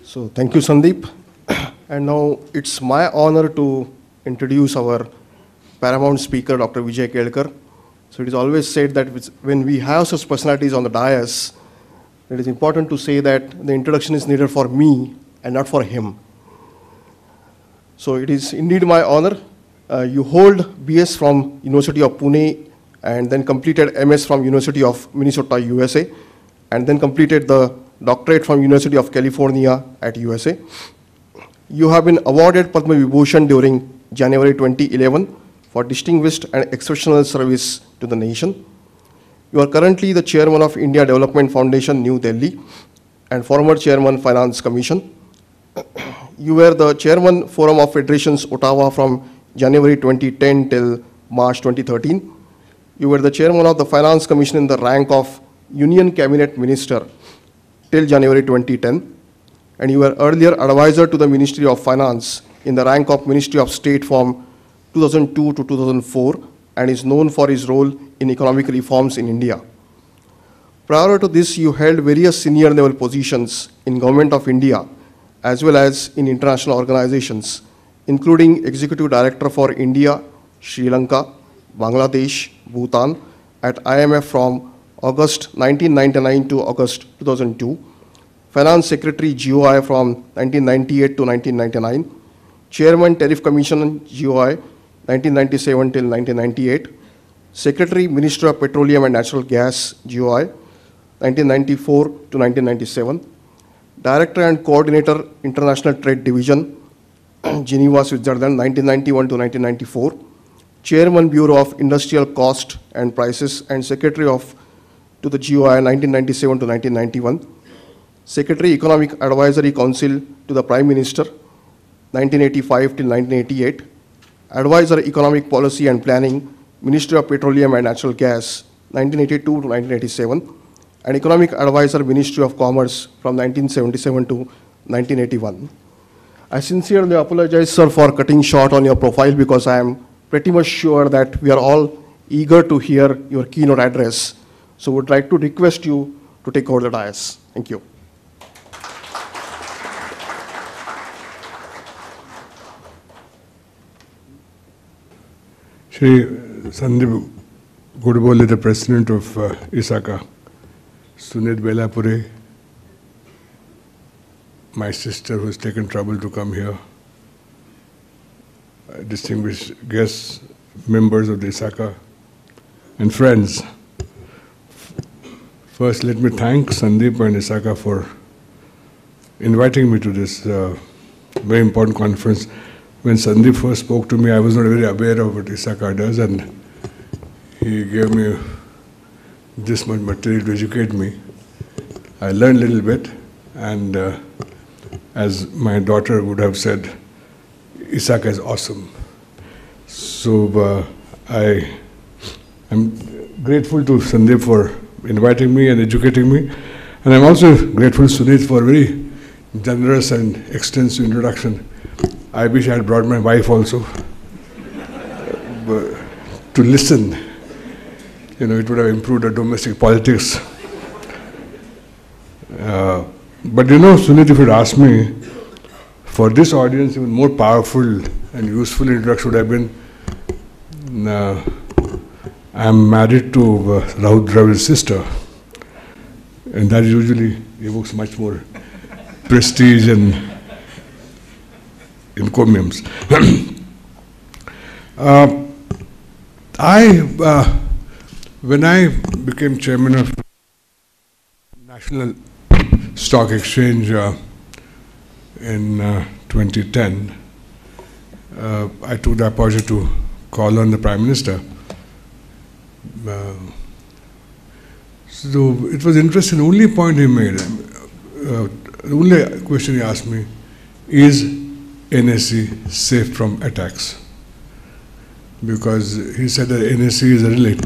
So thank you, Sandeep. And now it's my honor to introduce our paramount speaker, Dr. Vijay Kelkar. So it is always said that when we have such personalities on the dais, it is important to say that the introduction is needed for me and not for him. So it is indeed my honor. You hold BS from University of Pune and then completed MS from University of Minnesota, USA, and then completed the doctorate from University of California at USA. You have been awarded Padma Vibhushan during January 2011 for distinguished and exceptional service to the nation. You are currently the chairman of India Development Foundation, New Delhi, and former chairman, Finance Commission. You were the chairman, Forum of Federations, Ottawa from January 2010 till March 2013. You were the chairman of the Finance Commission in the rank of Union Cabinet Minister till January 2010. And you were earlier advisor to the Ministry of Finance in the rank of Ministry of State from 2002 to 2004 and is known for his role in economic reforms in India. Prior to this, you held various senior level positions in Government of India as well as in international organizations, including Executive Director for India, Sri Lanka, Bangladesh, Bhutan at IMF from August 1999 to August 2002, Finance Secretary GOI from 1998 to 1999, Chairman Tariff Commission GOI 1997 till 1998, Secretary Ministry of Petroleum and Natural Gas GOI 1994 to 1997, Director and Coordinator International Trade Division, Geneva, Switzerland 1991 to 1994, Chairman Bureau of Industrial Cost and Prices and Secretary to the GOI 1997 to 1991, Secretary Economic Advisory Council to the Prime Minister 1985 till 1988, Advisor Economic Policy and Planning, Ministry of Petroleum and Natural Gas 1982 to 1987, and Economic Advisor, Ministry of Commerce from 1977 to 1981. I sincerely apologize, sir, for cutting short on your profile because I am pretty much sure that we are all eager to hear your keynote address. So would like to request you to take over the dais. Thank you. Shri Sandeep Gudbole, the President of ISACA, Sunit Belapure, my sister who has taken trouble to come here, distinguished guests, members of the ISACA, and friends. First, let me thank Sandeep and ISACA for inviting me to this very important conference. When Sandeep first spoke to me, I was not very aware of what ISACA does, and he gave me this much material to educate me. I learned a little bit, and as my daughter would have said, ISACA is awesome. So I am grateful to Sandeep for inviting me and educating me, and I'm also grateful to Sunit for a very generous and extensive introduction. I wish I had brought my wife also to listen. You know, it would have improved our domestic politics. But you know, Sunit, if you'd asked me, for this audience, even more powerful and useful introduction would have been, I'm married to Rahul Dravid's sister, and that usually evokes much more prestige and encomiums. When I became chairman of National Stock Exchange in 2010, I took the opportunity to call on the Prime Minister. So it was interesting. The only point he made, the only question he asked me, is NSE safe from attacks? Because he said that NSE is really,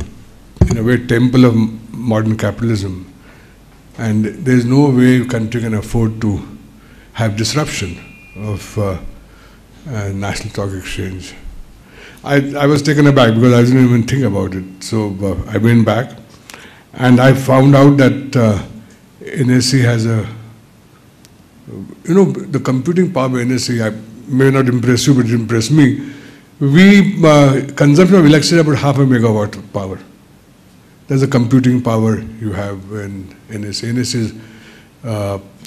in a way, temple of modern capitalism, and there is no way a country can afford to have disruption of National Stock Exchange. I was taken aback because I didn't even think about it. So I went back and I found out that NSE has a the computing power of NSE, I may not impress you, but it impressed me. Consumption of electricity about 0.5 megawatt of power. That's the computing power you have in NSE. NSE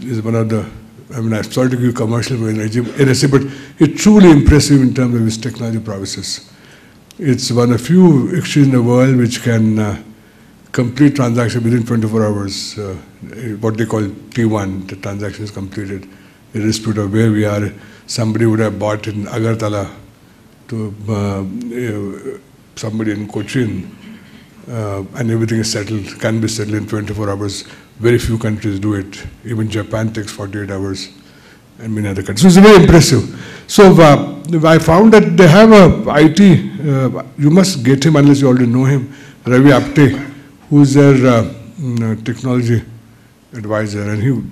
is one of the, I'm sorry to give commercial for NSE, but it's truly impressive in terms of its technology prowesses. It's one of few exchanges in the world which can complete transaction within 24 hours, what they call T1, the transaction is completed, irrespective of where we are. Somebody would have bought in Agartala to somebody in Cochin, and everything is settled, can be settled in 24 hours. Very few countries do it. Even Japan takes 48 hours, and many other countries. So it's very impressive. So I found that they have a IT, you must get him unless you already know him, Ravi Apte, who's their technology advisor, and he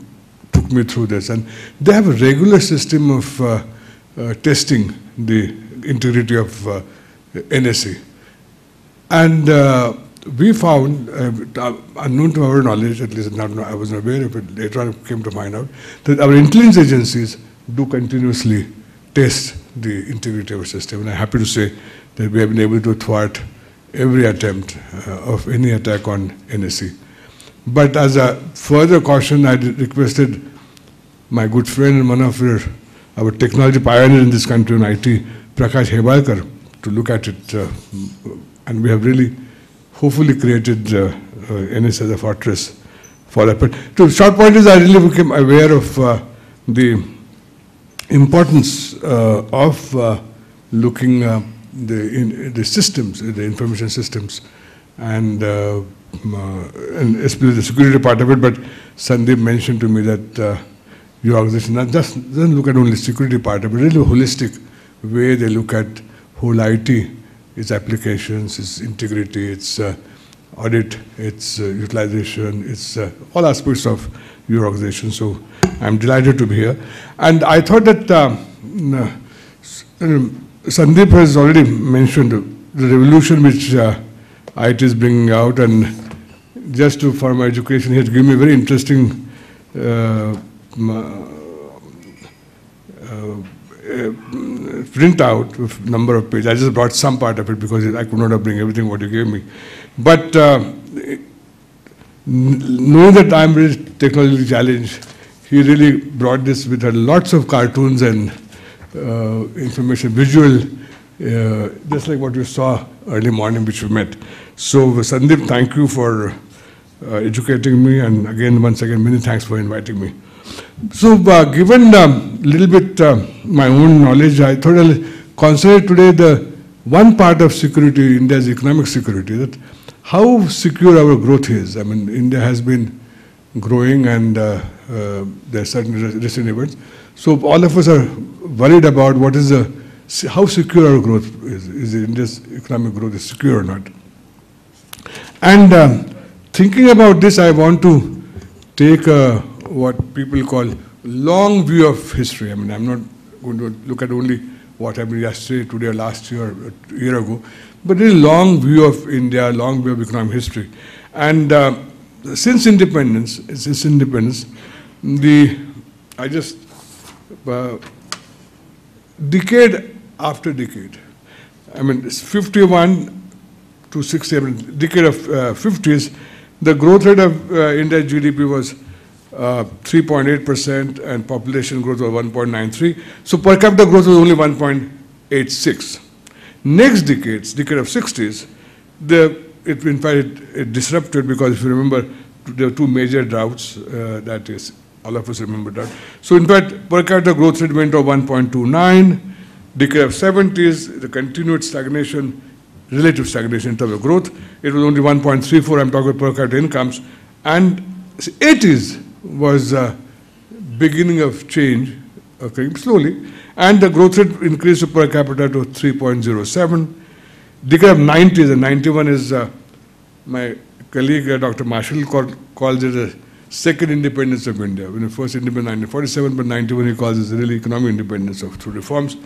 took me through this. And they have a regular system of testing the integrity of NSE. And we found, unknown to our knowledge, at least not, I wasn't aware of it, later on I came to find out, that our intelligence agencies do continuously test the integrity of our system. And I'm happy to say that we have been able to thwart every attempt of any attack on NSE. But as a further caution, I requested my good friend and one of our technology pioneer in this country in IT, Prakash Hebalkar, to look at it. And we have really, hopefully, created NSE as a fortress for that. But to short point is, I really became aware of the importance of looking the systems, the information systems, and especially the security part of it. But Sandeep mentioned to me that your organization doesn't look at only security part of it, really a holistic way they look at whole IT, its applications, its integrity, its audit, its utilization, its all aspects of your organization. So I'm delighted to be here. And I thought that Sandeep has already mentioned the revolution which IT is bringing out, and just for my education, he has given me a very interesting printout with number of pages. I just brought some part of it because I could not bring everything what you gave me. But knowing that I'm really technologically challenged, he really brought this with lots of cartoons and information, visual, just like what you saw early morning, which we met. So Sandeep, thank you for educating me, and again, once again, many thanks for inviting me. So given a little bit my own knowledge, I thought I'll concentrate today the one part of security, India's economic security, that how secure our growth is. I mean, India has been growing, and there are certain recent events. So all of us are worried about what is how secure our growth is. Is India's economic growth is secure or not? And thinking about this, I want to take what people call long view of history. I mean, I'm not going to look at only what happened yesterday, today, or last year, or a year ago, but a long view of India, long view of economic history. And since independence, decade after decade, I mean, it's 51 to 67, decade of 50s, the growth rate of India's GDP was 3.8% and population growth was 1.93. So per capita growth was only 1.86. Next decade of 60s, in fact, it disrupted, because if you remember, there were two major droughts, that is, all of us remember that. So in fact, per capita growth rate went to 1.29. Decade of 70s, the continued stagnation, relative stagnation in terms of growth, it was only 1.34, I'm talking about per capita incomes. And 80s was beginning of change, occurring slowly, and the growth rate increased per capita to 3.07. Decade of 90s, and 91 is my colleague Dr. Marshall calls it the second independence of India. When the first independence in 1947, but 91 he calls it really economic independence through reforms.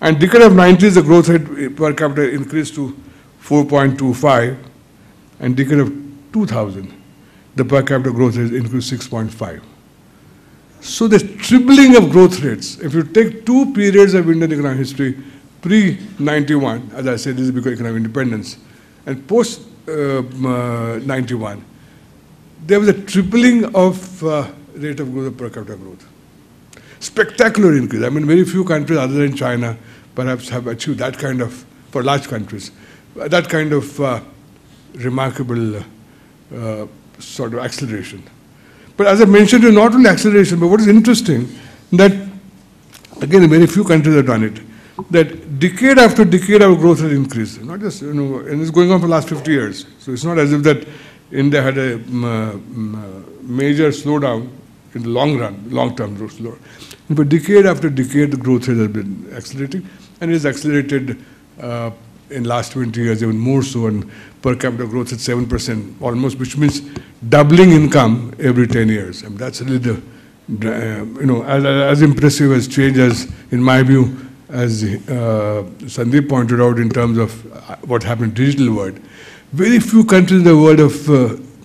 And decade of 90s, the growth rate per capita increased to 4.25, and decade of 2000, the per capita growth rate increased 6.5. So the tripling of growth rates, if you take two periods of Indian economic history, pre-91, as I said, this is because economic independence, and post-91, there was a tripling of rate of growth, of per capita growth. Spectacular increase. I mean, very few countries other than China perhaps have achieved that kind of, for large countries, that kind of remarkable sort of acceleration. But as I mentioned, not only acceleration, but what is interesting, that again, very few countries have done it, that decade after decade our growth has increased. Not just, and it's going on for the last 50 years. So it's not as if that India had a major slowdown in the long run, long-term growth slowdown. But decade after decade, the growth rate has been accelerating, and it has accelerated in last 20 years, even more so, and per capita growth at 7% almost, which means doubling income every 10 years. And that's really the, as impressive as change as, in my view, as Sandeep pointed out in terms of what happened in the digital world. Very few countries in the world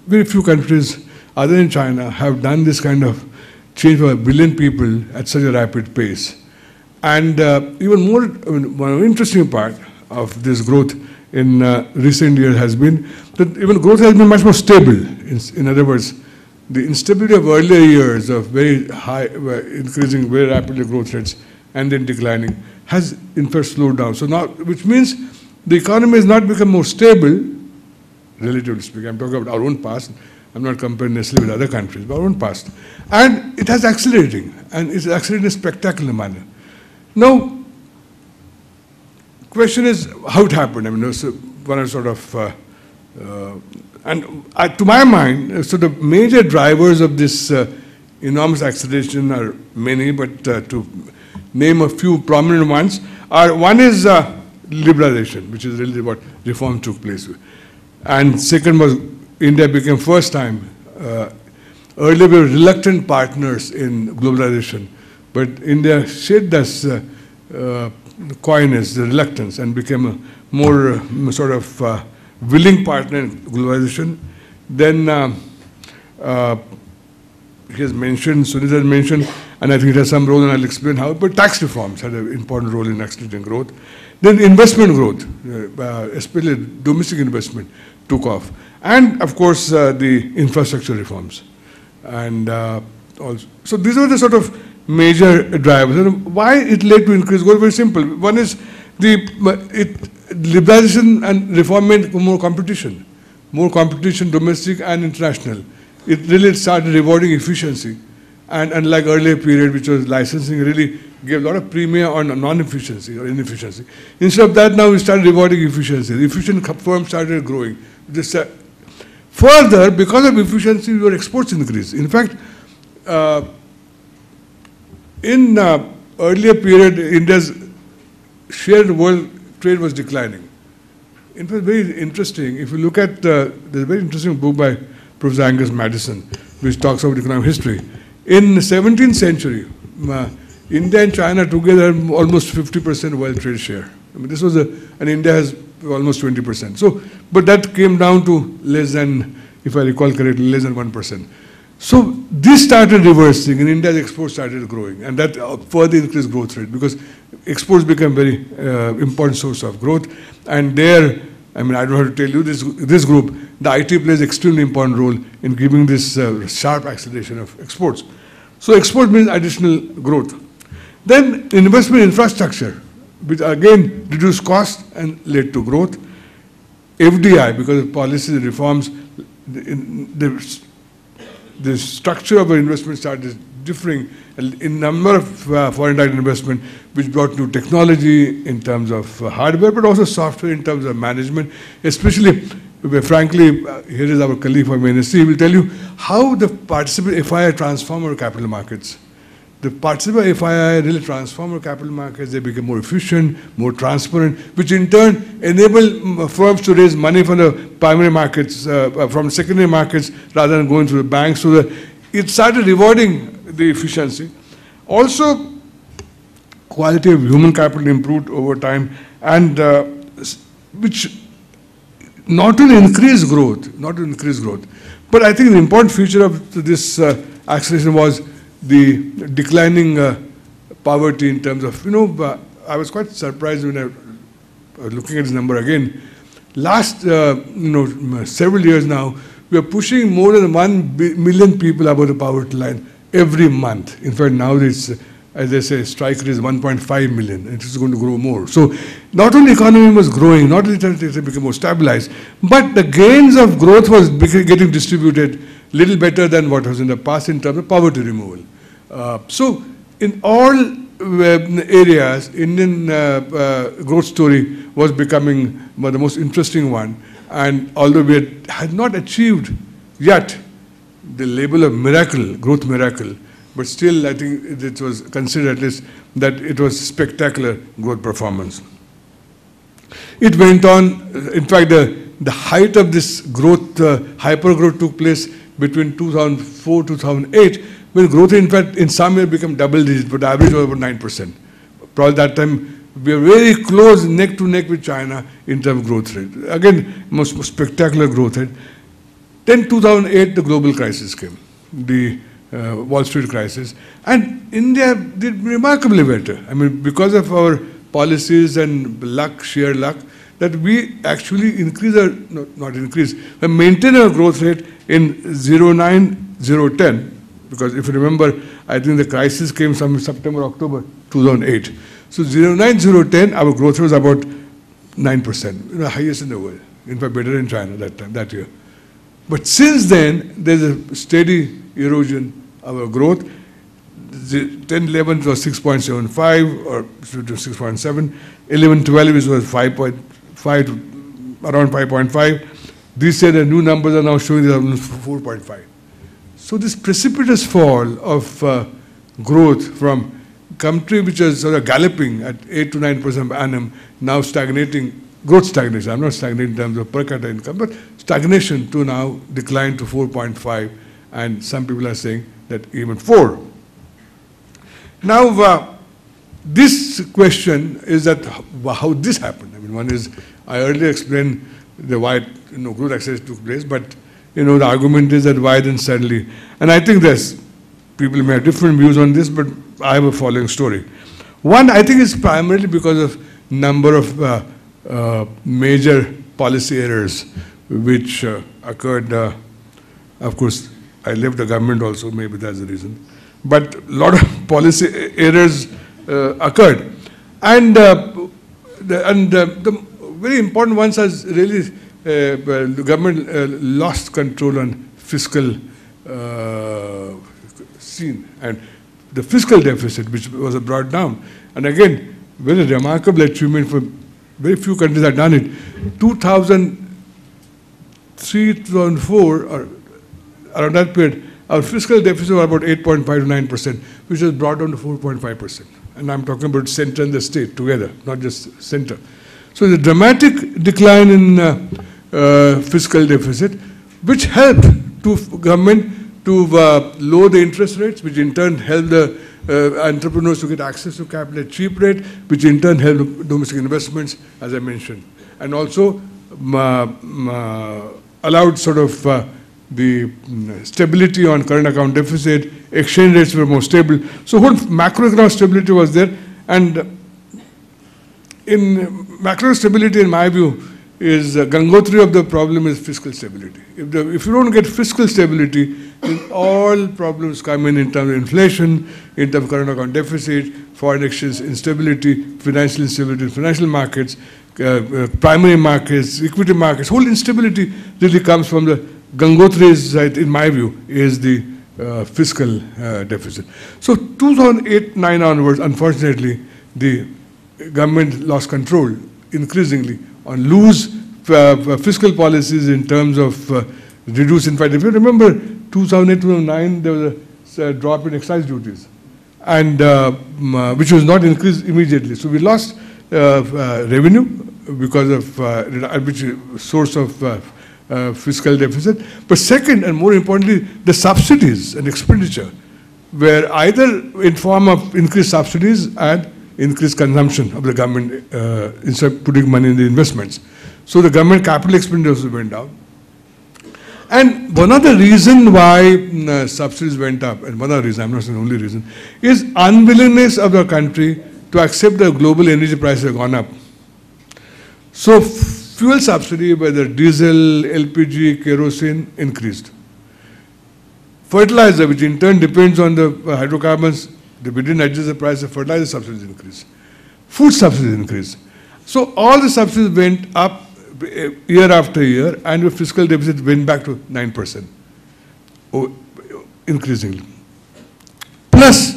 very few countries other than China have done this kind of change for 1 billion people at such a rapid pace. And even more, one interesting part of this growth in recent years has been that even growth has been much more stable. In other words, the instability of earlier years of very high, increasing very rapidly growth rates and then declining has in fact slowed down. So now, which means the economy has not become more stable, relatively speaking. I'm talking about our own past. I'm not comparing necessarily with other countries, but our own past. And it has accelerating, and it's accelerating in a spectacular manner. Now, question is how it happened. I mean, there's one sort of, to my mind, so the major drivers of this enormous acceleration are many, but to name a few prominent ones, one is liberalization, which is really what reform took place. And second was India became first time, earlier we were reluctant partners in globalization, but India shed this coyness, the reluctance, and became a more sort of willing partner in globalization. Then he has mentioned, Sunil has mentioned, and I think it has some role, and I'll explain how, but tax reforms had an important role in accelerating growth. Then investment growth, especially domestic investment, took off. And of course, the infrastructure reforms. And also, so these are the sort of major drivers. And why it led to increased growth? Very simple. One is liberalization and reform meant more competition domestic and international. It really started rewarding efficiency. And unlike earlier period, which was licensing, really gave a lot of premium on non-efficiency or inefficiency. Instead of that, now we started rewarding efficiency. The efficient firms started growing. Further, because of efficiency, your exports increased. In fact, in earlier period, India's share world trade was declining. In fact, very interesting. If you look at, there's a very interesting book by Professor Angus Maddison, which talks about economic history. In the 17th century, India and China together had almost 50% world trade share. I mean, this was and India has almost 20%. So, but that came down to less than, if I recall correctly, less than 1%. So this started reversing, and India's exports started growing, and that further increased growth rate because exports became very important source of growth. And there, I mean, I don't have to tell you, this group, the IT plays extremely important role in giving this sharp acceleration of exports. So export means additional growth. Then investment in infrastructure, which again reduced cost and led to growth. FDI, because of policy reforms, the structure of our investment started differing in number of foreign direct investment, which brought new technology in terms of hardware, but also software in terms of management, especially, frankly, here is our colleague from NSC, he will tell you how the participant FII transformed our capital markets. The participant FII really transformed our capital markets. They became more efficient, more transparent, which in turn enabled firms to raise money from the primary markets, from secondary markets, rather than going through the banks. So it started rewarding the efficiency. Also, quality of human capital improved over time, and which not only increased growth, but I think the important feature of this acceleration was the declining poverty in terms of, I was quite surprised when I was looking at this number again. Last, several years now, we are pushing more than 1 million people above the poverty line every month. In fact, now it's, as they say, strike rate is 1.5 million. It is going to grow more. So not only economy was growing, not only it became more stabilized, but the gains of growth was getting distributed little better than what was in the past in terms of poverty removal. So in all areas, Indian growth story was becoming the most interesting one. And although we had not achieved yet the label of miracle, growth miracle, but still I think it was considered at least that it was spectacular growth performance. It went on, in fact, the height of this growth, hyper growth took place between 2004 2008, when growth in fact in some years became double digit, but the average was about 9%. Probably that time we were very close, neck to neck with China in terms of growth rate. Again, most spectacular growth rate. Then 2008, the global crisis came, the Wall Street crisis, and India did remarkably better. I mean, because of our policies and luck, sheer luck, that we actually increase our, not increase, but maintain our growth rate in 09, 010, because if you remember, I think the crisis came some September, October 2008. So 09, 010, our growth rate was about 9%, the highest in the world. In fact, better in China that time, that year. But since then, there's a steady erosion of our growth. The 10-11 was 6.75 or 6.7. 11-12 was 5.5, around 5.5. This year, the new numbers are now showing 4.5. So this precipitous fall of growth from country which is sort of galloping at 8 to 9% per annum, now stagnating, growth stagnation. I'm not stagnating in terms of per capita income, but stagnation to now decline to 4.5, and some people are saying that even 4. Now, this question is that how this happened. I mean, one is, I earlier explained the why growth acceleration took place, but the argument is that why then suddenly, and I think there's, people may have different views on this, but I have a following story. One, I think it's primarily because of number of major policy errors which occurred. Of course, I left the government also, maybe that's the reason. But a lot of policy errors occurred. And the very important ones is really the government lost control on fiscal scene and the fiscal deficit, which was brought down. And again, very remarkable achievement for very few countries have done it. 2003, 2004, or around that period, our fiscal deficit was about 8.5 to 9%, which was brought down to 4.5%. And I'm talking about center and the state together, not just center. So the dramatic decline in fiscal deficit, which helped to government to lower the interest rates, which in turn helped the entrepreneurs to get access to capital at cheap rate, which in turn helped domestic investments, as I mentioned, and also allowed sort of the stability on current account deficit, exchange rates were more stable. So whole macroeconomic stability was there, and in macro stability, in my view, is Gangotri of the problem is fiscal stability. If you don't get fiscal stability, then all problems come in terms of inflation, in terms of current account deficit, foreign exchange instability, financial instability, financial markets, primary markets, equity markets. Whole instability really comes from the Gangotri, in my view, is the fiscal deficit. So 2008-9 onwards, unfortunately, the government lost control increasingly on loose fiscal policies in terms of reduce. In fact, if you remember 2008-2009, there was a drop in excise duties, and which was not increased immediately. So we lost revenue because of which source of fiscal deficit. But second, and more importantly, the subsidies and expenditure were either in form of increased subsidies and increased consumption of the government instead of putting money in the investments. So the government capital expenditures went down. And one of the reasons why subsidies went up, and one of the reasons, I'm not saying the only reason, is unwillingness of the country to accept the global energy prices have gone up. So fuel subsidy, whether diesel, LPG, kerosene, increased. Fertilizer, which in turn depends on the hydrocarbons, we didn't adjust the price of fertilizer, subsidies increased. Food subsidies increased. So all the subsidies went up year after year, and the fiscal deficit went back to 9%, increasingly. Plus,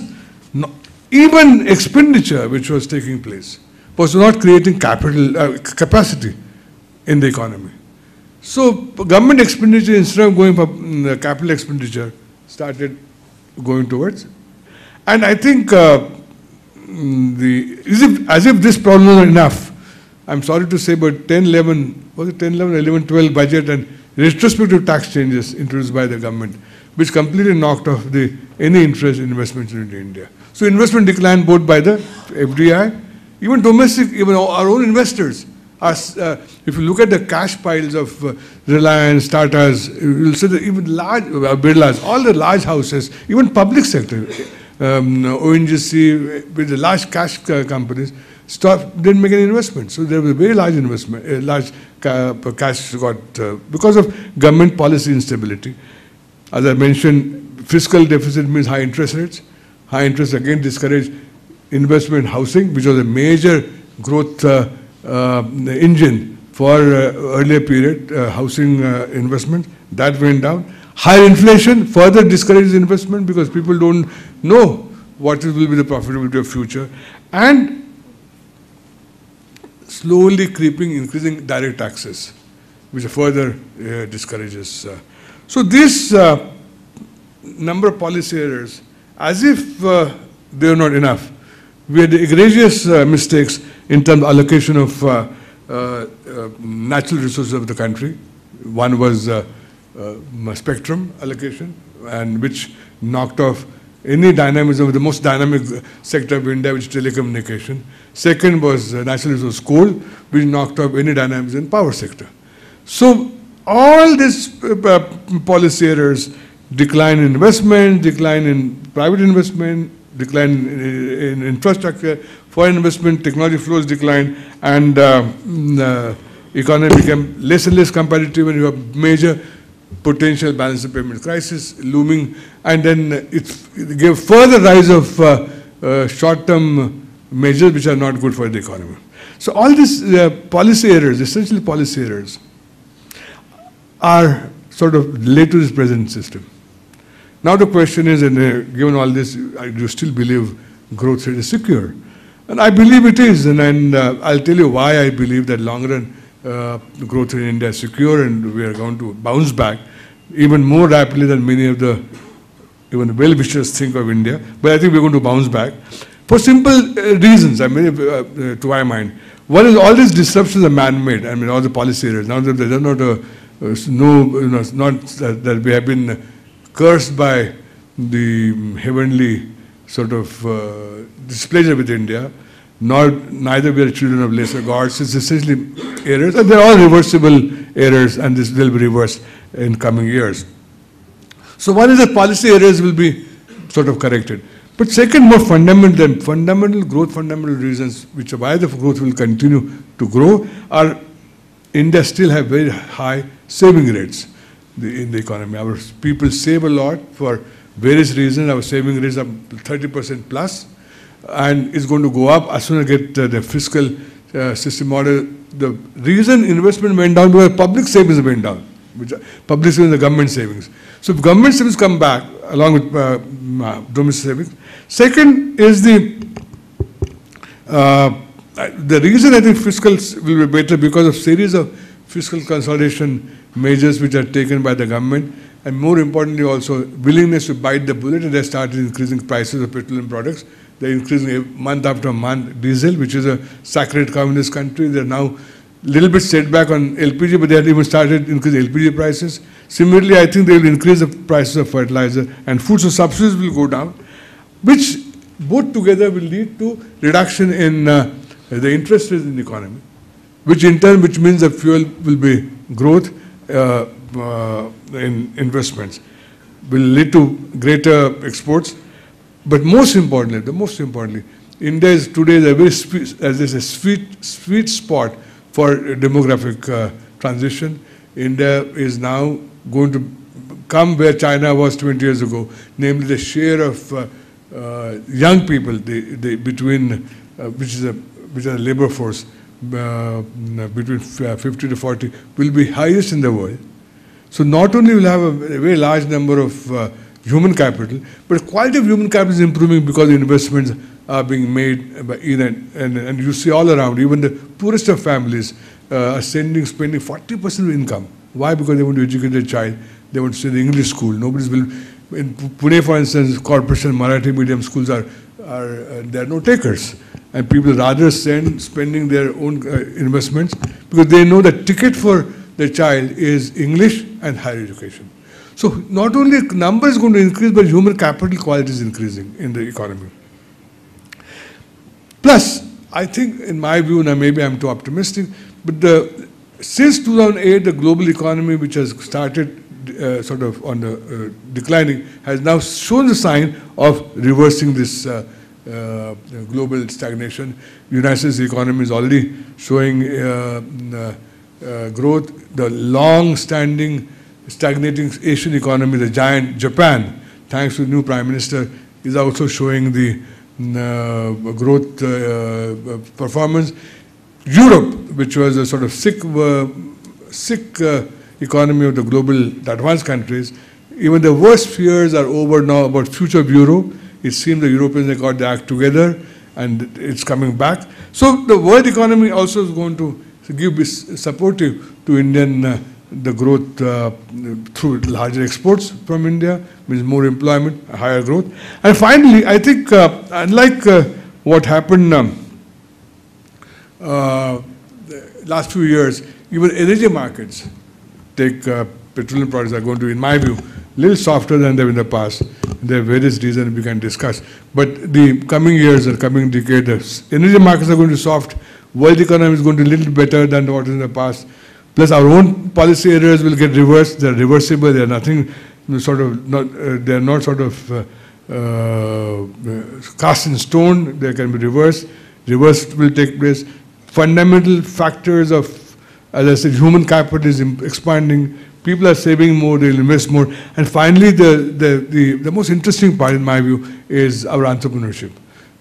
even expenditure which was taking place was not creating capital capacity in the economy. So government expenditure, instead of going for capital expenditure, started going towards. And I think as if this problem was enough, I'm sorry to say, but 11-12 budget and retrospective tax changes introduced by the government, which completely knocked off any interest in investments into India. So investment declined both by the FDI, even domestic, even our own investors. If you look at the cash piles of Reliance, Tata's, you'll see that even large, Birla's, all the large houses, even public sector, ONGC, with the large cash companies, didn't make any investment. So there was a very large investment, large cash got, because of government policy instability. As I mentioned, fiscal deficit means high interest rates. High interest again discouraged investment in housing, which was a major growth engine for earlier period, housing investment. That went down. Higher inflation further discourages investment because people don't know what will be the profitability of future. And slowly creeping, increasing direct taxes, which further discourages. So this number of policy errors, as if they are not enough, we had egregious mistakes in terms of allocation of natural resources of the country. One was spectrum allocation, and which knocked off any dynamism of the most dynamic sector of India, which is telecommunication. Second was natural resource coal, which knocked off any dynamism in power sector. So all these policy errors, decline in investment, decline in private investment, decline in infrastructure, foreign investment, technology flows decline, and economy became less and less competitive, and you have major potential balance of payment crisis looming, and then it gave further rise of short-term measures which are not good for the economy. So all these policy errors, essentially policy errors, are sort of related to this present system. Now the question is, and given all this, do you still believe growth rate is secure? And I believe it is, and I'll tell you why I believe that long run growth in India is secure, and we are going to bounce back even more rapidly than many of the even well-wishers think of India. But I think we're going to bounce back for simple reasons, I mean, to my mind. One is all these disruptions are man-made. I mean, all the policy errors. Now that there's not that we have been cursed by the heavenly sort of displeasure with India, neither we are children of lesser gods. It's essentially errors, and they're all reversible errors, and this will be reversed in coming years. So one is that policy errors will be sort of corrected. But second, more fundamental growth, fundamental reasons which are why the growth will continue to grow are India still have very high saving rates in the economy. Our people save a lot for various reasons. Our saving rates are 30% plus, and it's going to go up as soon as we get the fiscal system model. The reason investment went down because public savings went down, which are public savings, the government savings. So if government savings come back along with domestic savings. Second is the reason I think fiscal will be better because of series of fiscal consolidation measures which are taken by the government, and more importantly also willingness to bite the bullet, and they started increasing prices of petroleum products. They're increasing month after month diesel, which is a sacred cow in this country. They're now a little bit set back on LPG, but they have even started increasing LPG prices. Similarly, I think they will increase the prices of fertilizer and food, so subsidies will go down, which both together will lead to reduction in the interest rates in the economy, which in turn, which means that fuel will be growth, in investments will lead to greater exports. But most importantly, India is today a very sweet spot for demographic transition. India is now going to come where China was 20 years ago, namely the share of young people which is a labor force between 50 to 40 will be highest in the world. So not only will have a very large number of human capital, but quality of human capital is improving because investments are being made by and you see all around, even the poorest of families are spending 40% of income. Why? Because they want to educate their child, they want to send the English school. Nobody's will. In Pune, for instance, corporation Marathi medium schools there are no takers, and people rather spending their own investments because they know the ticket for their child is English and higher education. So not only number is going to increase, but human capital quality is increasing in the economy. Plus, I think, in my view, now maybe I'm too optimistic, but since 2008, the global economy, which has started sort of on the declining, has now shown the sign of reversing this global stagnation. The United States economy is already showing growth. The long-standing stagnating Asian economy, the giant Japan, thanks to the new Prime Minister, is also showing the growth performance. Europe, which was a sort of sick economy of the global advanced countries, even the worst fears are over now about future of Europe. It seems the Europeans have got their act together and it's coming back. So the world economy also is going to be supportive to Indian the growth through larger exports from India, means more employment, higher growth. And finally, I think unlike what happened the last few years, even energy markets, take petroleum products, are going to, in my view, a little softer than they were in the past. There are various reasons we can discuss. But the coming years or coming decade, energy markets are going to be soft. World economy is going to be a little better than what is in the past. Plus, our own policy areas will get reversed. They're reversible. They're nothing sort of they're not sort of cast in stone. They can be reversed. Reverse will take place. Fundamental factors of, as I said, human capital is expanding. People are saving more. They'll invest more. And finally, the most interesting part, in my view, is our entrepreneurship.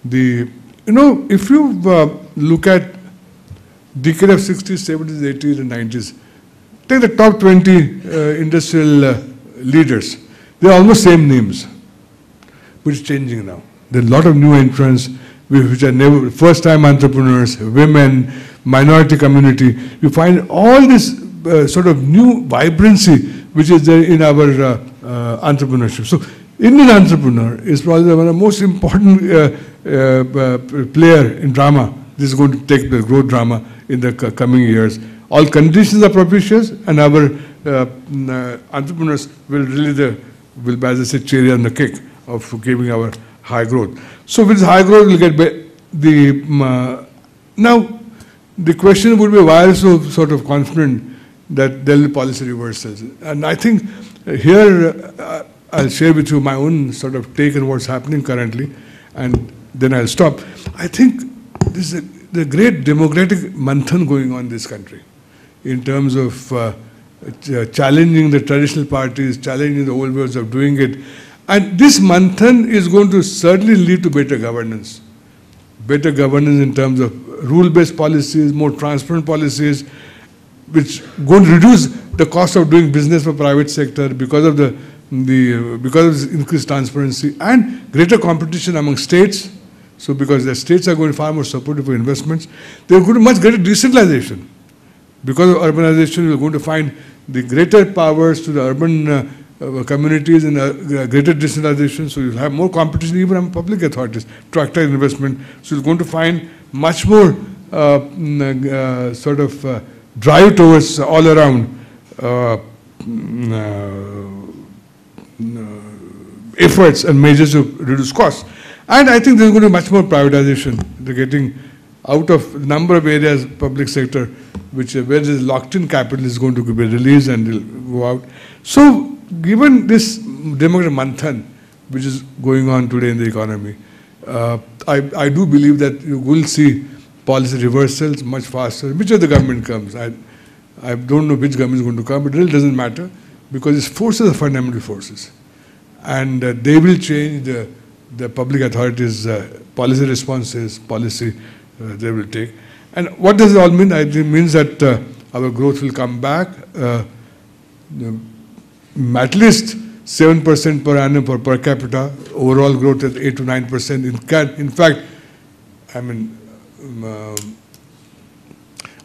If you look at decade of 60s, 70s, 80s, and 90s. Take the top 20 industrial leaders. They're almost same names, but it's changing now. There are a lot of new entrants, which are first-time entrepreneurs, women, minority community. You find all this sort of new vibrancy which is there in our entrepreneurship. So, Indian entrepreneur is probably one of the most important player in drama. This is going to take the growth drama in the coming years. All conditions are propitious, and our entrepreneurs will really, as I said, cherry on the cake of giving our high growth. So with high growth, we'll get now the question would be, why are you so sort of confident that there will be policy reversals? And I think here I'll share with you my own sort of take on what's happening currently, and then I'll stop. I think this is the great democratic manthan going on in this country in terms of challenging the traditional parties, challenging the old ways of doing it. And this manthan is going to certainly lead to better governance. Better governance in terms of rule-based policies, more transparent policies, which going to reduce the cost of doing business for private sector because of because of increased transparency and greater competition among states. So because the states are going far more supportive for investments, they're going to much greater decentralization. Because of urbanization, we're going to find the greater powers to the urban communities and greater decentralization. So you'll have more competition even among public authorities to attract investment. So you're going to find much more sort of drive towards all around efforts and measures to reduce costs. And I think there's going to be much more privatization. They're getting out of a number of areas, public sector, which where there is locked-in capital is going to be released and will go out. So, given this democratic manthan, which is going on today in the economy, I do believe that you will see policy reversals much faster, whichever the government comes. I don't know which government is going to come, but it really doesn't matter, because these forces are fundamental forces. And they will change the public authorities' policy responses, policy they will take. And what does it all mean? I think it means that our growth will come back, at least 7% per annum for per capita, overall growth at 8 to 9%. In fact, I mean,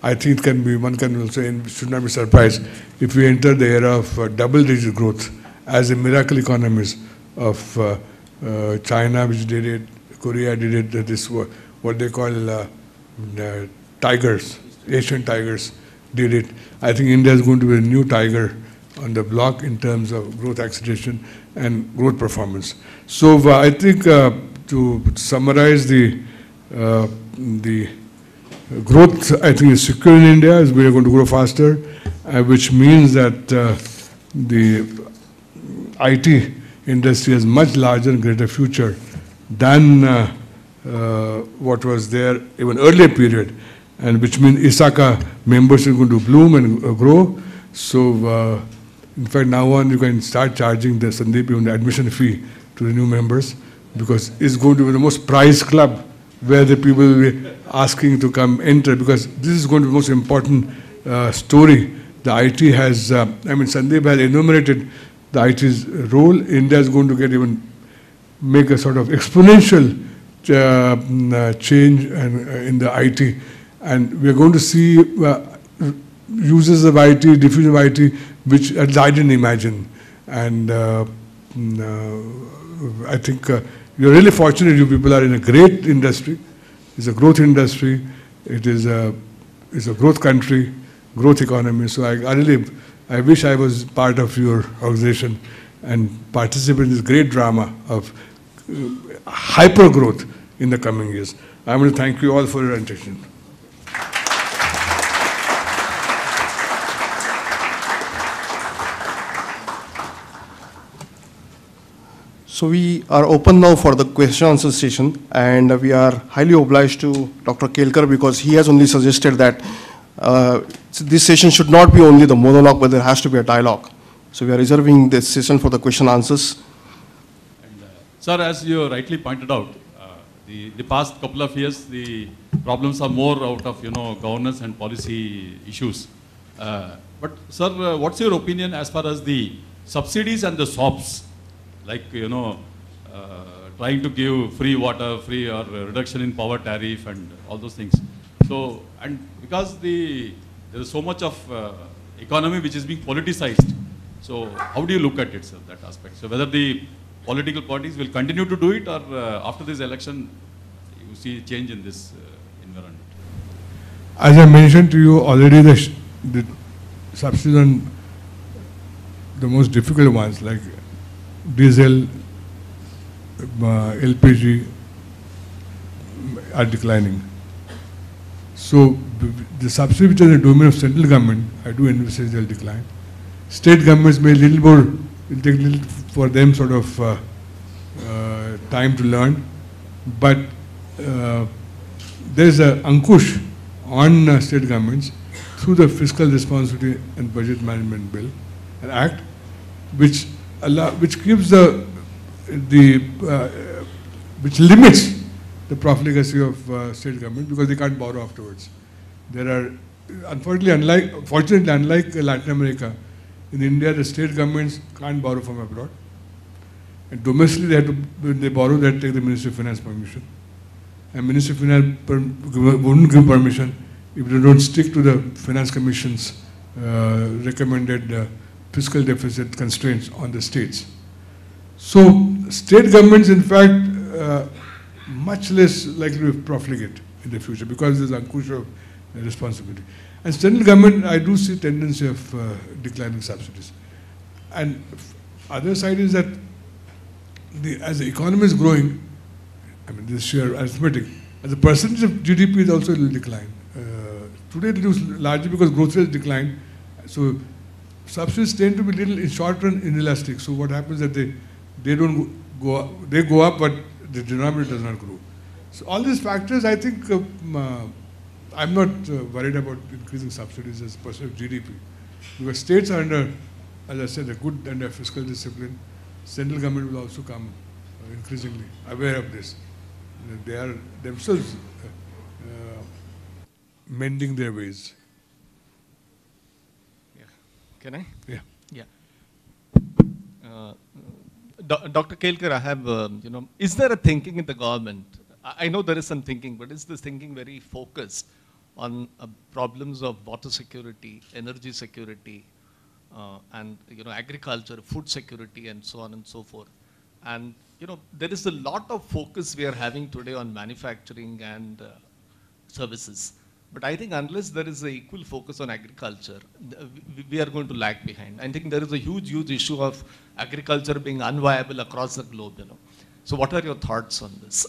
I think it can be, one can also, should not be surprised if we enter the era of double-digit growth, as the miracle economies of China, which did it, Korea did it, this what they call tigers, Asian tigers did it. I think India is going to be a new tiger on the block in terms of growth acceleration and growth performance. So I think to summarize the growth, I think, is secure in India, is we are going to grow faster, which means that the IT industry has much larger and greater future than what was there even earlier period, and which means ISACA members are going to bloom and grow. So in fact, now on you can start charging the Sandeep even the admission fee to the new members, because it's going to be the most prized club where the people will be asking to come enter, because this is going to be the most important story. The IT has, I mean, Sandeep has enumerated the IT's role. India is going to get even, make a sort of exponential change in the IT. And we are going to see uses of IT, diffusion of IT, which I didn't imagine. And I think you're really fortunate. You people are in a great industry. It's a growth industry. It is it's a growth country, growth economy. So I wish I was part of your organization and participate in this great drama of hyper growth in the coming years. I want to thank you all for your attention. So we are open now for the question answer session, and we are highly obliged to Dr. Kelkar, because he has only suggested that this session should not be only the monologue, but there has to be a dialogue. So we are reserving this session for the question answers. And, sir, as you rightly pointed out, the past couple of years, the problems are more out of governance and policy issues. But sir, what's your opinion as far as the subsidies and the SOPs? Like, trying to give free water, free or reduction in power tariff and all those things. So, and because there is so much of economy which is being politicized. So, how do you look at it, sir, that aspect? So, whether the political parties will continue to do it, or after this election, you see change in this environment? As I mentioned to you already, the subsidies on the most difficult ones, like diesel, LPG, are declining. So the subsidy which is in the domain of central government, I do envisage they'll decline. State governments may little more, it'll take a little for them sort of time to learn, but there's an ankush on state governments through the Fiscal Responsibility and Budget Management Bill, an act, which gives which limits the profligacy of state government, because they can't borrow afterwards. There are, fortunately, unlike Latin America, in India, the state governments can't borrow from abroad. And domestically, when they borrow, they have to take the Ministry of Finance permission. And Ministry of Finance wouldn't give permission if they don't stick to the Finance Commission's recommended fiscal deficit constraints on the states. So state governments, in fact, much less likely to profligate in the future, because there's ankush of responsibility. And central government, I do see tendency of declining subsidies. And other side is that as the economy is growing, I mean, this sheer arithmetic, As a percentage of GDP is also will decline. Today it is largely because growth rate declined. So subsidies tend to be little in short run inelastic. So what happens is that they don't go up, they go up, but the denominator does not grow. So all these factors, I think, I'm not worried about increasing subsidies as a percent of GDP, because states are under, as I said, a good under fiscal discipline. Central government will also come increasingly aware of this. They are themselves mending their ways. Yeah. Can I? Yeah. Yeah. Dr. Kelkar, I have, is there a thinking in the government? I know there is some thinking, but is this thinking very focused on problems of water security, energy security, and agriculture, food security, and so on and so forth? And there is a lot of focus we are having today on manufacturing and services. But I think unless there is an equal focus on agriculture, we are going to lag behind. I think there is a huge, huge issue of agriculture being unviable across the globe. So what are your thoughts on this?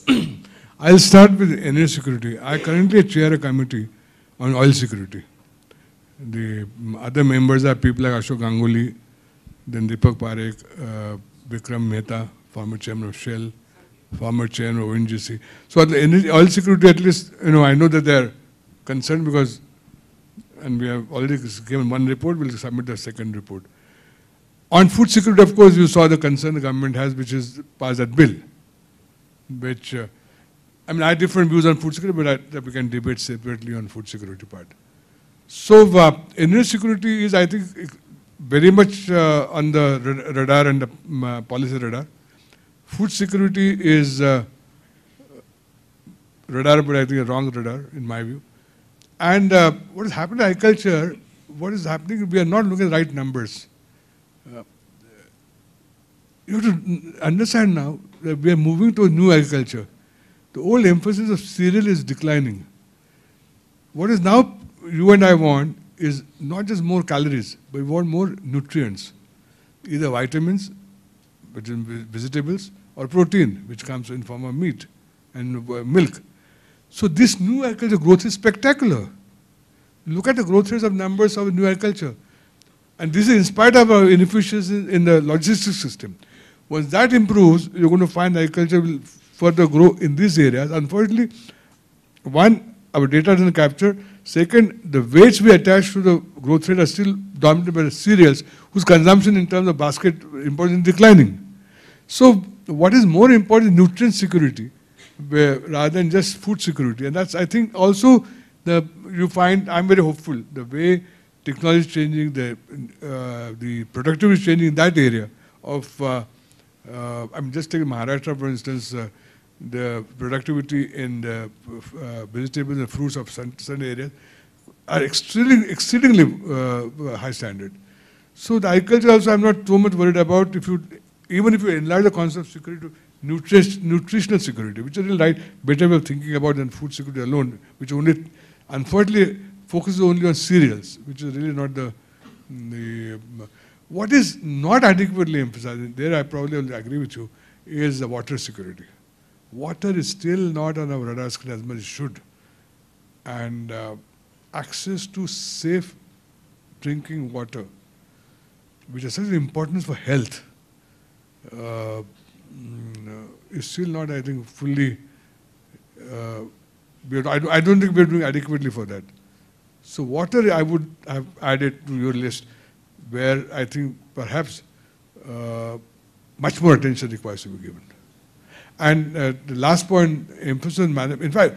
I'll start with energy security. I currently chair a committee on oil security. The other members are people like Ashok Ganguly, then Deepak Parekh, Vikram Mehta, former chairman of Shell, former chairman of ONGC. So on the energy, oil security, at least, I know that they are concerned because, and we have already given one report, we'll submit the second report. On food security, of course, you saw the concern the government has, which is passed that bill, which, I have different views on food security, but we can debate separately on food security part. So energy security is, I think, very much on the radar and the policy radar. Food security is radar, but I think a wrong radar, in my view. And what is happening in agriculture, what is happening, we are not looking at the right numbers. You have to understand now that we are moving to a new agriculture. The old emphasis of cereal is declining. What is now you and I want is not just more calories, but we want more nutrients, either vitamins, which is vegetables, or protein, which comes in form of meat and milk. So this new agriculture growth is spectacular. Look at the growth rates of numbers of new agriculture. And this is in spite of our inefficiencies in the logistics system. Once that improves, you're going to find agriculture will further grow in these areas. Unfortunately, one, our data doesn't capture. Second, the weights we attach to the growth rate are still dominated by the cereals, whose consumption in terms of basket importance is declining. So what is more important is nutrient security, rather than just food security. And that's, I think, also you find, I'm very hopeful, the way technology is changing, the productivity is changing in that area of, I'm just taking Maharashtra, for instance, the productivity in the vegetables and fruits of certain areas are exceedingly high standard. So the agriculture also I'm not so much worried about even if you enlarge the concept of security to nutritional security, which is really right, better way of thinking about than food security alone, which only, unfortunately, focuses only on cereals, which is really not the what is not adequately emphasized, there I probably will agree with you, is the water security. Water is still not on our radar screen as much as it should. And access to safe drinking water, which is such an importance for health, is still not, I think, fully, I don't think we're doing adequately for that. So water I would have added to your list, where I think perhaps much more attention requires to be given. And the last point, emphasis on in fact,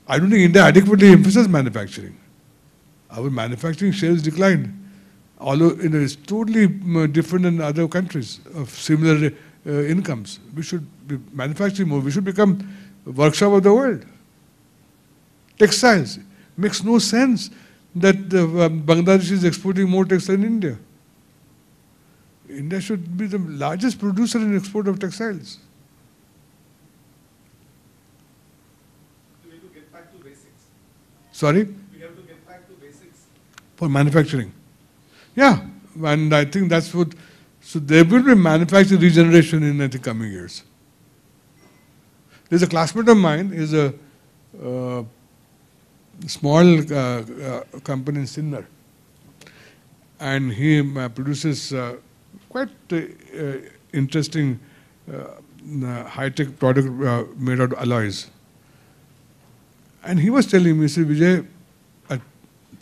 I don't think India adequately emphasizes manufacturing. Our manufacturing share has declined, although it's totally different than other countries of similar incomes. We should be manufacturing more. We should become a workshop of the world. Textiles. Makes no sense that Bangladesh is exporting more textiles than India. India should be the largest producer in export of textiles. We have to get back to basics. Sorry? We have to get back to basics. For manufacturing. Yeah, and I think that's what, so there will be manufacturing regeneration in the coming years. There's a classmate of mine, is a small company in Sinnar, and he produces quite interesting high-tech product made out of alloys. And he was telling me, he said, Vijay, at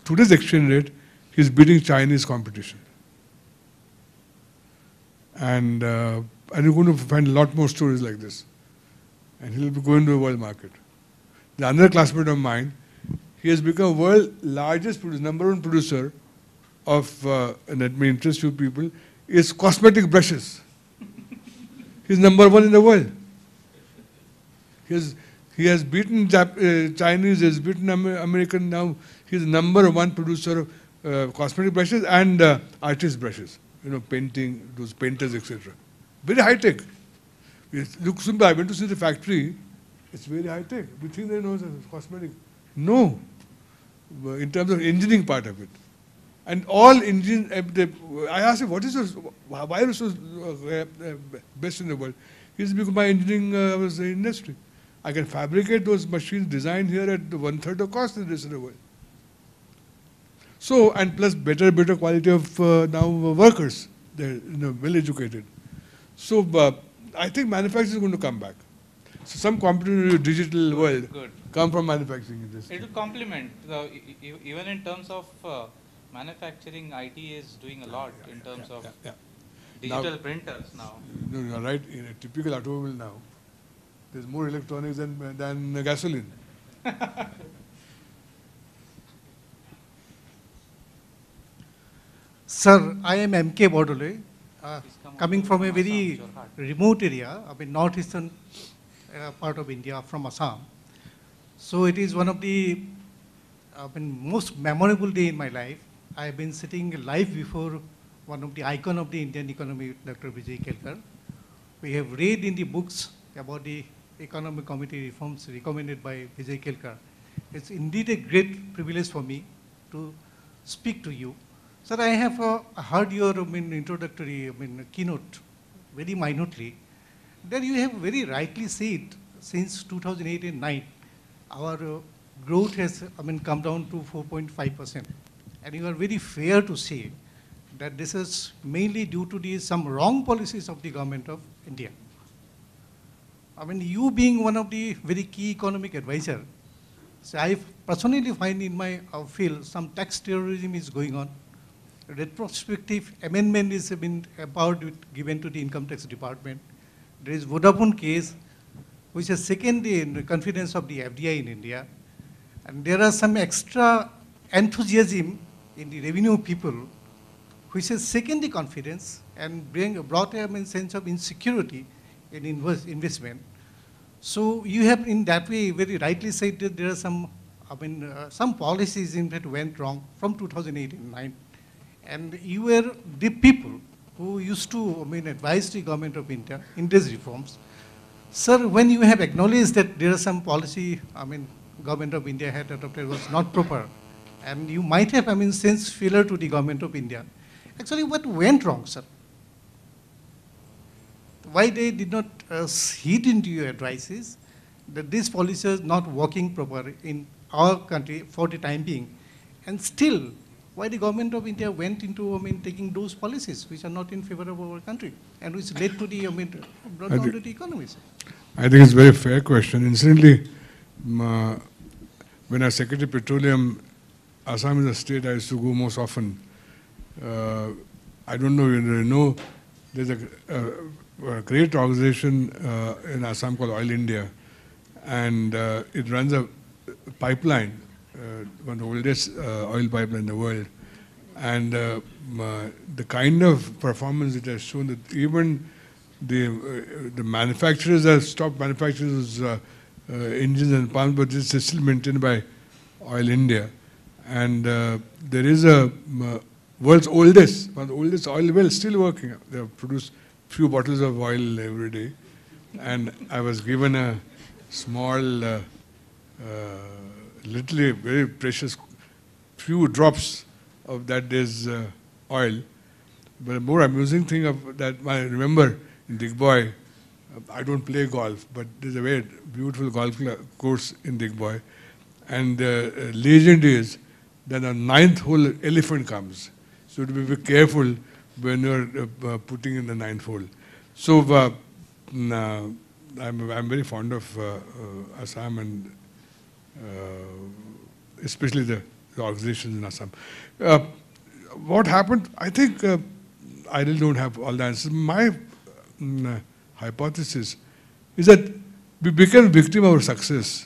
today's exchange rate, he's beating Chinese competition. And you're going to find a lot more stories like this. And he'll be going to the world market. The another classmate of mine, he has become world's largest producer, number one producer of, and that may interest you people, is cosmetic brushes. He's number one in the world. He has beaten Chinese, he has beaten American, now he's the number one producer of cosmetic brushes and artist brushes. You know, painting, those painters, etc. Very high tech. Look, simple, I went to see the factory, it's very high tech. We think they know it's cosmetic. No, in terms of engineering part of it. And all engine, I asked him, why are you so best in the world? He said, because my engineering was the industry. I can fabricate those machines designed here at 1/3 of cost in the rest of the world. So, and plus better quality of now workers, they're well educated. So, I think manufacturing is going to come back. So some competitive digital world come from manufacturing in this. It will complement, even in terms of manufacturing, IT is doing a lot in terms of digital now, printers now. No, you're right. In a typical automobile now, there's more electronics than gasoline. Sir, I am M.K. Bodole, coming from a very remote area, I mean northeastern part of India, from Assam. So it is one of the most memorable day in my life. I have been sitting live before one of the icon of the Indian economy, Dr. Vijay Kelkar. We have read in the books about the economic committee reforms recommended by Vijay Kelkar. It's indeed a great privilege for me to speak to you. Sir, I have heard your introductory keynote very minutely. There you have very rightly said, since 2008 and 9, our growth has come down to 4.5%. And you are very fair to say that this is mainly due to some wrong policies of the government of India. I mean, you being one of the very key economic advisor, so I personally find in my field some tax terrorism is going on. Retrospective amendment is given to the income tax department. There is Vodafone case, which has shaken the confidence of the FDI in India. And there are some extra enthusiasm in the revenue people, which has shaken the confidence and brought a sense of insecurity in investment. So you have in that way very rightly said that there are some policies in fact went wrong from 2008 and 9. And you were the people who used to advise the government of India in these reforms. Sir, when you have acknowledged that there are some policy, government of India had adopted was not proper, and you might have, sense failure to the government of India. Actually, what went wrong, sir? Why they did not heed into your advices that this policy is not working proper in our country for the time being, and still, why the government of India went into taking those policies which are not in favor of our country and which led to the brought down to the economy, sir? I think it's a very fair question. Incidentally, when I was Secretary Petroleum, Assam is a state I used to go most often. I don't know, there's a great organization in Assam called Oil India, and it runs a pipeline, one of the oldest oil pipeline in the world. And the kind of performance it has shown that even the manufacturers have stopped manufacturing those engines and pumps, but it's still maintained by Oil India. And there is a world's oldest, one of the oldest oil wells still working. They have produced few bottles of oil every day. And I was given a small, literally very precious few drops of that day's oil. But a more amusing thing of that I remember in Digboy, I don't play golf, but there's a very beautiful golf course in Digboy. And the legend is that the 9th hole elephant comes. So to be very careful when you're putting in the 9th hole. So I'm very fond of Assam and especially the organizations in Assam. What happened? I think I really don't have all the answers. My hypothesis is that we became victim of our success.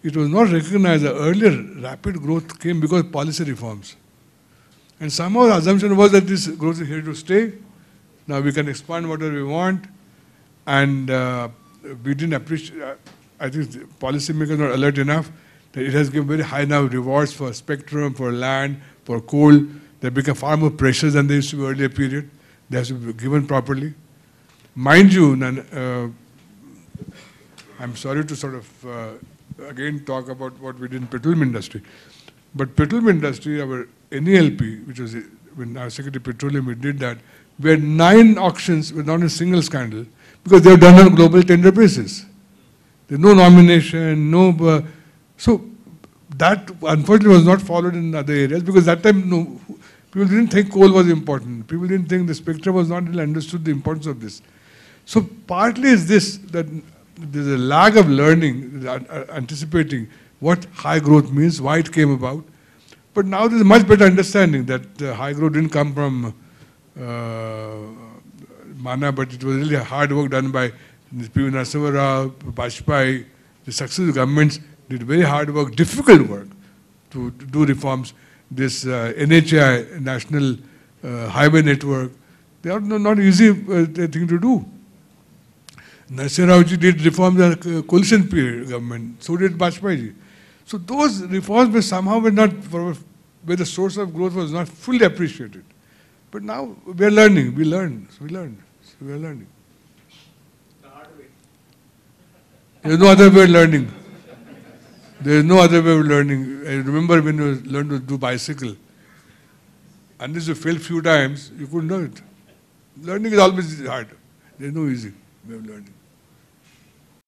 It was not recognized that earlier rapid growth came because of policy reforms. And somehow the assumption was that this growth is here to stay. Now we can expand whatever we want. And we didn't appreciate, I think the policymakers are not alert enough that it has given very high now rewards for spectrum, for land, for coal. They become far more precious than they used to be earlier period. They have to be given properly. Mind you, I'm sorry to sort of again talk about what we did in petroleum industry. But petroleum industry, our NELP, which was when our Secretary of Petroleum, we did that, we had 9 auctions without a single scandal because they were done on a global tender basis. There's no nomination, no... so that unfortunately was not followed in other areas because that time people didn't think coal was important. People didn't think the spectrum was not really understood the importance of this. So partly is this, that there's a lag of learning, anticipating what high growth means, why it came about. But now there's a much better understanding that high growth didn't come from mana, but it was really hard work done by P.V. Narasimha Rao, Vajpayee. The successive governments did very hard work, difficult work to do reforms. This NHI, National Highway Network, they are not easy thing to do. Narasimha Rao ji did reforms in the coalition period government, so did Vajpayee ji. So those reforms were somehow not, where the source of growth was not fully appreciated. But now we are learning, we learn, so we are learning. There is no other way of learning. There is no other way of learning. I remember when you learned to do bicycle, unless you fail few times, you couldn't do it. Learning is always hard. There is no easy way of learning.